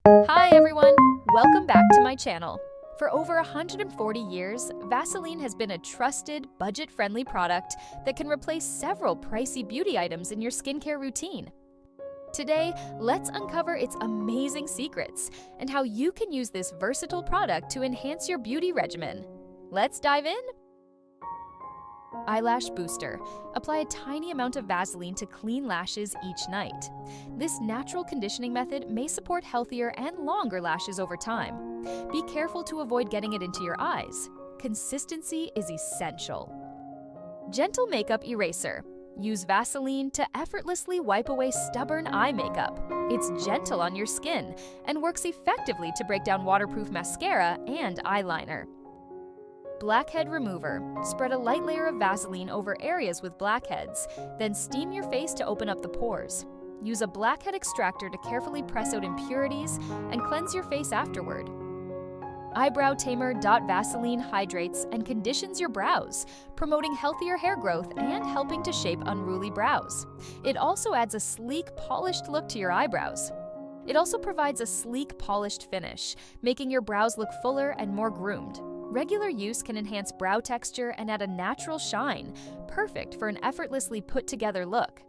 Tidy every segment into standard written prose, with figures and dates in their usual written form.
Hi everyone! Welcome back to my channel. For over 140 years, Vaseline has been a trusted, budget-friendly product that can replace several pricey beauty items in your skincare routine. Today, let's uncover its amazing secrets and how you can use this versatile product to enhance your beauty regimen. Let's dive in! Eyelash Booster. Apply a tiny amount of Vaseline to clean lashes each night. This natural conditioning method may support healthier and longer lashes over time. Be careful to avoid getting it into your eyes. Consistency is essential. Gentle Makeup Eraser. Use Vaseline to effortlessly wipe away stubborn eye makeup. It's gentle on your skin and works effectively to break down waterproof mascara and eyeliner. Blackhead Remover. Spread a light layer of Vaseline over areas with blackheads, then steam your face to open up the pores. Use a blackhead extractor to carefully press out impurities and cleanse your face afterward. Eyebrow Tamer. Vaseline hydrates and conditions your brows, promoting healthier hair growth and helping to shape unruly brows. It also adds a sleek, polished look to your eyebrows. It also provides a sleek, polished finish, making your brows look fuller and more groomed. Regular use can enhance brow texture and add a natural shine, perfect for an effortlessly put-together look.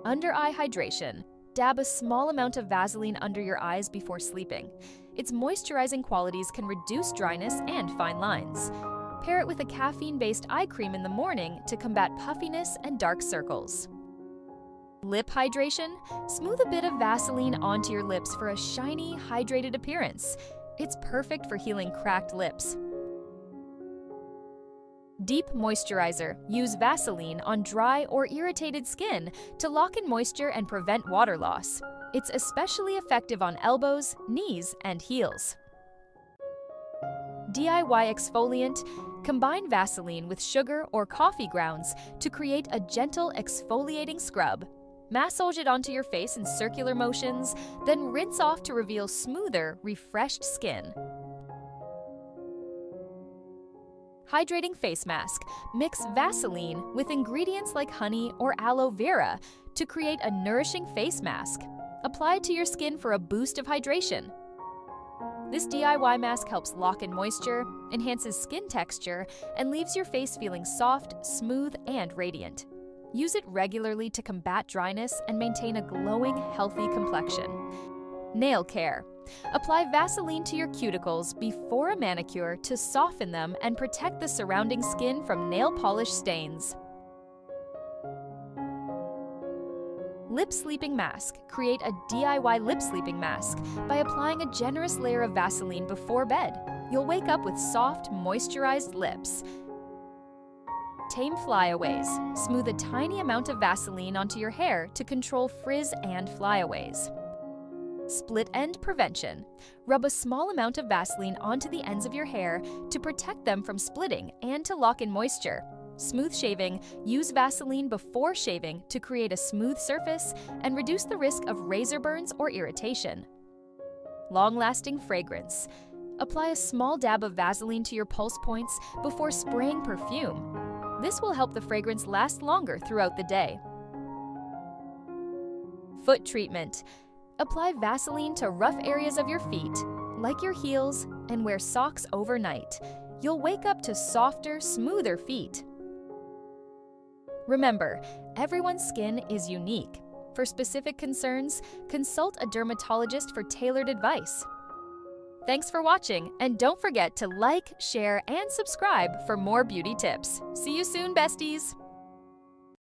Under Eye Hydration. Dab a small amount of Vaseline under your eyes before sleeping. Its moisturizing qualities can reduce dryness and fine lines. Pair it with a caffeine-based eye cream in the morning to combat puffiness and dark circles. Lip Hydration. Smooth a bit of Vaseline onto your lips for a shiny, hydrated appearance. It's perfect for healing cracked lips. Deep Moisturizer. Use Vaseline on dry or irritated skin to lock in moisture and prevent water loss. It's especially effective on elbows, knees, and heels. DIY Exfoliant. Combine Vaseline with sugar or coffee grounds to create a gentle exfoliating scrub. Massage it onto your face in circular motions, then rinse off to reveal smoother, refreshed skin. Hydrating Face Mask. Mix Vaseline with ingredients like honey or aloe vera to create a nourishing face mask. Apply it to your skin for a boost of hydration. This DIY mask helps lock in moisture, enhances skin texture, and leaves your face feeling soft, smooth, and radiant. Use it regularly to combat dryness and maintain a glowing, healthy complexion. Nail Care. Apply Vaseline to your cuticles before a manicure to soften them and protect the surrounding skin from nail polish stains. Lip Sleeping Mask. Create a DIY lip sleeping mask by applying a generous layer of Vaseline before bed. You'll wake up with soft, moisturized lips. Tame Flyaways. Smooth a tiny amount of Vaseline onto your hair to control frizz and flyaways. Split End Prevention. Rub a small amount of Vaseline onto the ends of your hair to protect them from splitting and to lock in moisture. Smooth shaving. Use Vaseline before shaving to create a smooth surface and reduce the risk of razor burns or irritation. Long-lasting fragrance. Apply a small dab of Vaseline to your pulse points before spraying perfume. This will help the fragrance last longer throughout the day. Foot Treatment. Apply Vaseline to rough areas of your feet, like your heels, and wear socks overnight. You'll wake up to softer, smoother feet. Remember, everyone's skin is unique. For specific concerns, consult a dermatologist for tailored advice. Thanks for watching, and don't forget to like, share, and subscribe for more beauty tips. See you soon, besties!